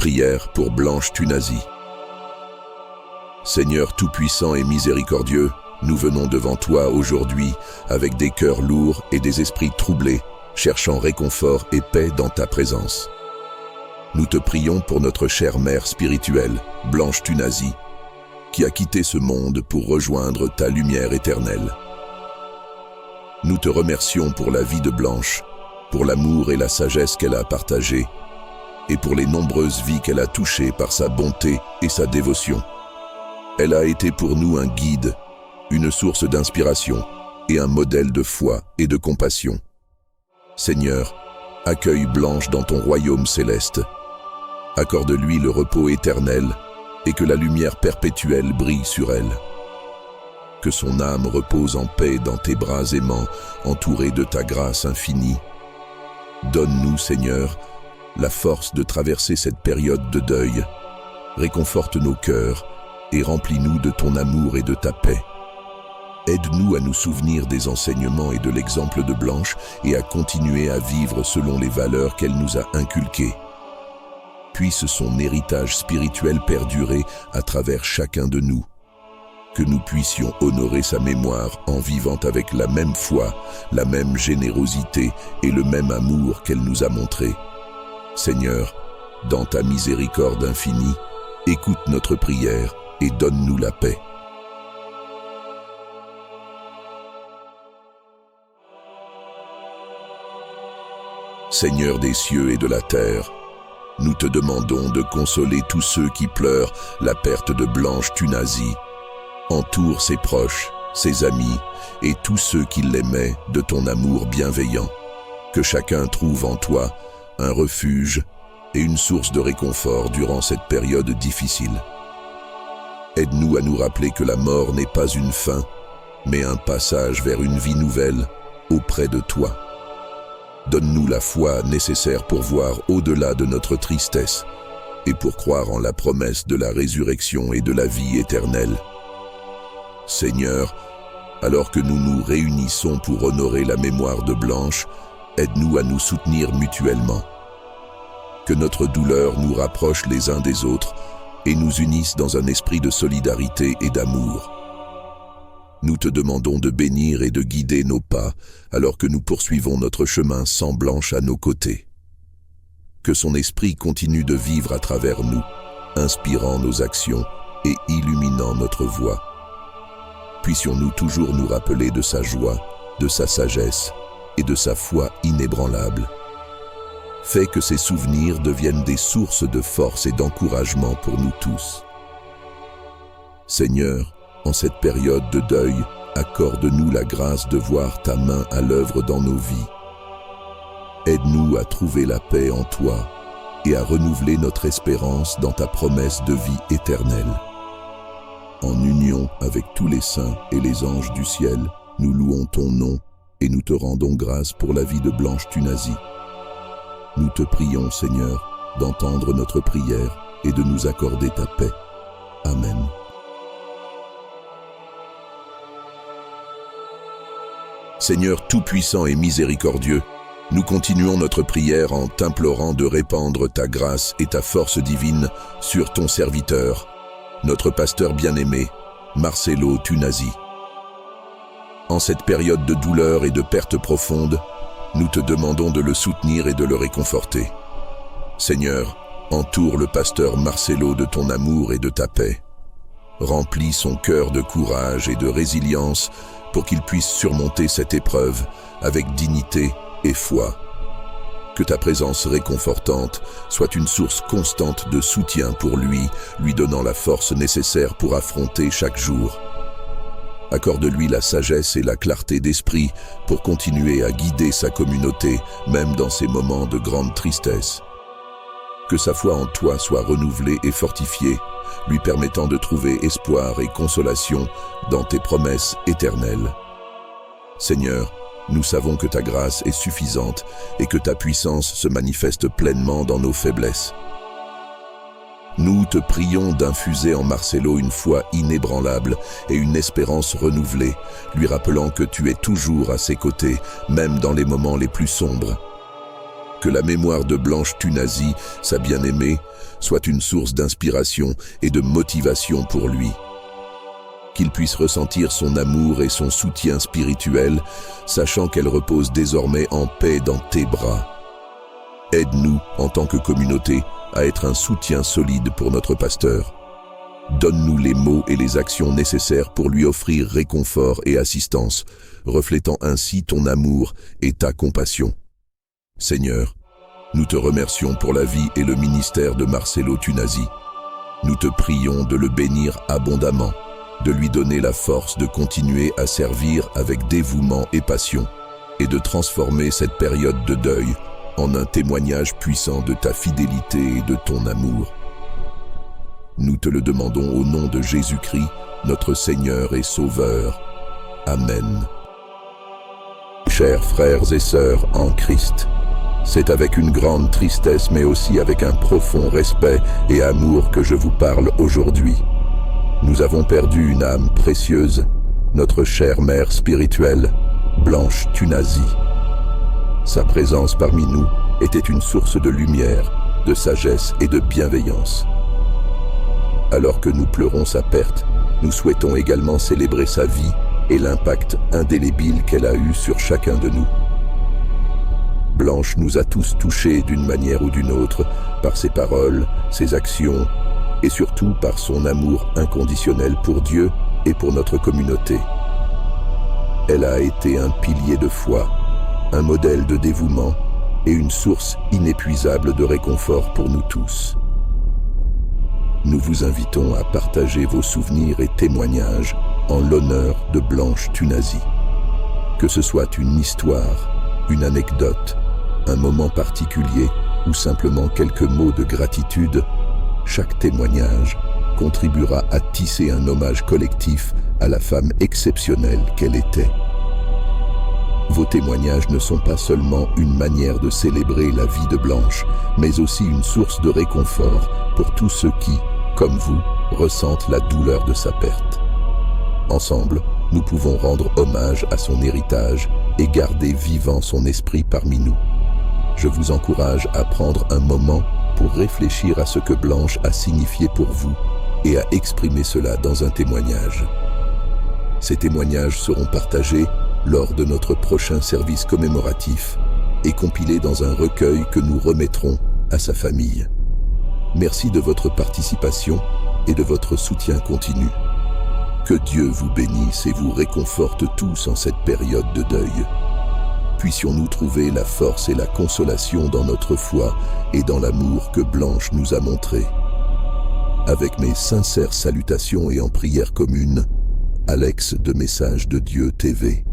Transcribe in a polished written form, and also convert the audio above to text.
Prière pour Blanche Thunazy. Seigneur tout-puissant et miséricordieux, nous venons devant toi aujourd'hui avec des cœurs lourds et des esprits troublés, cherchant réconfort et paix dans ta présence. Nous te prions pour notre chère mère spirituelle, Blanche Thunazy, qui a quitté ce monde pour rejoindre ta lumière éternelle. Nous te remercions pour la vie de Blanche, pour l'amour et la sagesse qu'elle a partagée, et pour les nombreuses vies qu'elle a touchées par sa bonté et sa dévotion. Elle a été pour nous un guide, une source d'inspiration et un modèle de foi et de compassion. Seigneur, accueille Blanche dans ton royaume céleste. Accorde-lui le repos éternel et que la lumière perpétuelle brille sur elle. Que son âme repose en paix dans tes bras aimants, entourée de ta grâce infinie. Donne-nous, Seigneur, la force de traverser cette période de deuil. Réconforte nos cœurs et remplis-nous de ton amour et de ta paix. Aide-nous à nous souvenir des enseignements et de l'exemple de Blanche et à continuer à vivre selon les valeurs qu'elle nous a inculquées. Puisse son héritage spirituel perdurer à travers chacun de nous. Que nous puissions honorer sa mémoire en vivant avec la même foi, la même générosité et le même amour qu'elle nous a montré. Seigneur, dans ta miséricorde infinie, écoute notre prière et donne-nous la paix. Seigneur des cieux et de la terre, nous te demandons de consoler tous ceux qui pleurent la perte de Blanche Thunazy. Entoure ses proches, ses amis et tous ceux qui l'aimaient de ton amour bienveillant. Que chacun trouve en toi un refuge et une source de réconfort durant cette période difficile. Aide-nous à nous rappeler que la mort n'est pas une fin, mais un passage vers une vie nouvelle auprès de toi. Donne-nous la foi nécessaire pour voir au-delà de notre tristesse et pour croire en la promesse de la résurrection et de la vie éternelle. Seigneur, alors que nous nous réunissons pour honorer la mémoire de Blanche, aide-nous à nous soutenir mutuellement. Que notre douleur nous rapproche les uns des autres et nous unisse dans un esprit de solidarité et d'amour. Nous te demandons de bénir et de guider nos pas alors que nous poursuivons notre chemin sans Blanche à nos côtés. Que son esprit continue de vivre à travers nous, inspirant nos actions et illuminant notre voie. Puissions-nous toujours nous rappeler de sa joie, de sa sagesse et de sa foi inébranlable. Fais que ces souvenirs deviennent des sources de force et d'encouragement pour nous tous. Seigneur, en cette période de deuil, accorde-nous la grâce de voir ta main à l'œuvre dans nos vies. Aide-nous à trouver la paix en toi et à renouveler notre espérance dans ta promesse de vie éternelle. En union avec tous les saints et les anges du ciel, nous louons ton nom et nous te rendons grâce pour la vie de Blanche Thunazy. Nous te prions, Seigneur, d'entendre notre prière et de nous accorder ta paix. Amen. Seigneur tout-puissant et miséricordieux, nous continuons notre prière en t'implorant de répandre ta grâce et ta force divine sur ton serviteur, notre pasteur bien-aimé, Marcelo Thunazy. En cette période de douleur et de perte profonde, nous te demandons de le soutenir et de le réconforter. Seigneur, entoure le pasteur Marcelo de ton amour et de ta paix. Remplis son cœur de courage et de résilience pour qu'il puisse surmonter cette épreuve avec dignité et foi. Que ta présence réconfortante soit une source constante de soutien pour lui, lui donnant la force nécessaire pour affronter chaque jour. Accorde-lui la sagesse et la clarté d'esprit pour continuer à guider sa communauté, même dans ces moments de grande tristesse. Que sa foi en toi soit renouvelée et fortifiée, lui permettant de trouver espoir et consolation dans tes promesses éternelles. Seigneur, nous savons que ta grâce est suffisante et que ta puissance se manifeste pleinement dans nos faiblesses. Nous te prions d'infuser en Marcelo une foi inébranlable et une espérance renouvelée, lui rappelant que tu es toujours à ses côtés, même dans les moments les plus sombres. Que la mémoire de Blanche Thunazy, sa bien-aimée, soit une source d'inspiration et de motivation pour lui. Qu'il puisse ressentir son amour et son soutien spirituel, sachant qu'elle repose désormais en paix dans tes bras. Aide-nous, en tant que communauté, à être un soutien solide pour notre pasteur. Donne-nous les mots et les actions nécessaires pour lui offrir réconfort et assistance, reflétant ainsi ton amour et ta compassion. Seigneur, nous te remercions pour la vie et le ministère de Marcelo Thunazy. Nous te prions de le bénir abondamment, de lui donner la force de continuer à servir avec dévouement et passion, et de transformer cette période de deuil en un témoignage puissant de ta fidélité et de ton amour. Nous te le demandons au nom de Jésus-Christ, notre Seigneur et Sauveur. Amen. Chers frères et sœurs en Christ, c'est avec une grande tristesse mais aussi avec un profond respect et amour que je vous parle aujourd'hui. Nous avons perdu une âme précieuse, notre chère mère spirituelle, Blanche Thunazy. Sa présence parmi nous était une source de lumière, de sagesse et de bienveillance. Alors que nous pleurons sa perte, nous souhaitons également célébrer sa vie et l'impact indélébile qu'elle a eu sur chacun de nous. Blanche nous a tous touchés d'une manière ou d'une autre par ses paroles, ses actions et surtout par son amour inconditionnel pour Dieu et pour notre communauté. Elle a été un pilier de foi, un modèle de dévouement et une source inépuisable de réconfort pour nous tous. Nous vous invitons à partager vos souvenirs et témoignages en l'honneur de Blanche Thunazy. Que ce soit une histoire, une anecdote, un moment particulier ou simplement quelques mots de gratitude, chaque témoignage contribuera à tisser un hommage collectif à la femme exceptionnelle qu'elle était. Vos témoignages ne sont pas seulement une manière de célébrer la vie de Blanche, mais aussi une source de réconfort pour tous ceux qui, comme vous, ressentent la douleur de sa perte. Ensemble, nous pouvons rendre hommage à son héritage et garder vivant son esprit parmi nous. Je vous encourage à prendre un moment pour réfléchir à ce que Blanche a signifié pour vous et à exprimer cela dans un témoignage. Ces témoignages seront partagés lors de notre prochain service commémoratif et compilés dans un recueil que nous remettrons à sa famille. Merci de votre participation et de votre soutien continu. Que Dieu vous bénisse et vous réconforte tous en cette période de deuil. Puissions-nous trouver la force et la consolation dans notre foi et dans l'amour que Blanche nous a montré. Avec mes sincères salutations et en prière commune, Alex de Message de Dieu TV.